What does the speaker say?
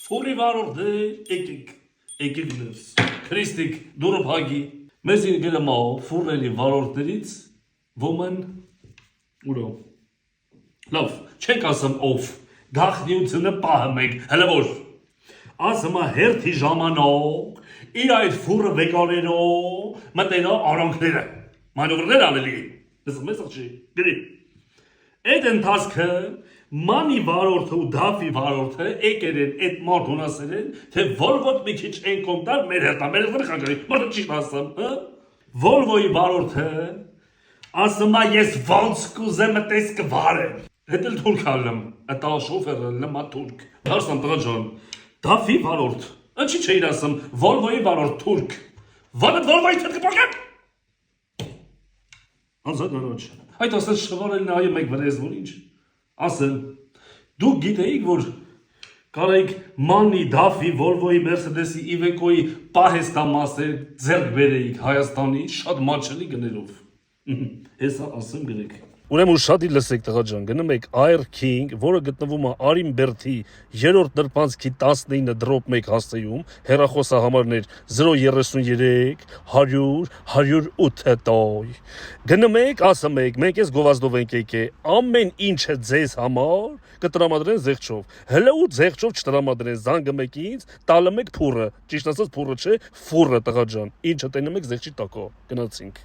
Ֆուրի վարորդը եկիկներս, քրիստիկ դուրը փագի, մեզ գելամա ֆուրների վարորդներից ոմն ուրո, լավ, չենք ասում ով, գախնիությունը պահում ենք, հլը որ, ասում հերթի ժամանակ, իր այդ ֆուրը վեկարերով, մտենա արանքները, մանովրներ անելի, լսում ես աղջի, գրի, այդ ընթացքը Մանի վարորդը ու դավի վարորդը եկեր են այդ մարդ ունասել են, թե Վոլվոտ մի քիչ են կոմտար մեր հետա, մեր հետա խանգարի, մարդը ճիշտ ասում, Վոլվոյի վարորդը ասում ես ոնց կուզեմ տես կվարեմ, հետ էլ թուրք ալեմ, այդ շոֆերը լմա թուրք, հարսամ տղա ջան, դավի վարորդ, ընչի չէիր ասում, Վոլվոյի վարորդ թուրք, վանդ Վոլվոյի թուրքը պակեմ, անզատ նորոջ, այդ ասած շվարել նայը մեկ վրեզ որ ինչ, ասել, դուք գիտեիք, որ կարայիք Մանի, Դավի, Վոլվոյի, Մերսեդեսի, Իվեկոյի պահեստամասեր ձեռք բերեիք Հայաստանի շատ մատչելի գներով, հեսա ասեմ գրեք, Ուրեմն շատի լսեք տղա ջան, գնում եք Air King, որը գտնվում է Արինբերդի 3-րդ դրպանցքի 19 դրոպ 1 հասցեում, հեռախոսահամարներ 033 100 108 տոյ։ Գնում եք, ասում եք, մենք ես գովազդով ենք եկե, ամեն ինչը ձեզ համար կտրամադրեն զեղչով։ Հլը ու զեղչով չտրամադրեն, զանգում եք ինձ, տալում եք փուրը, ճիշտ ասած փուրը չէ, ֆուրը տղա ջան։ Ինչը տենում եք զեղչի տակո։ Գնացինք։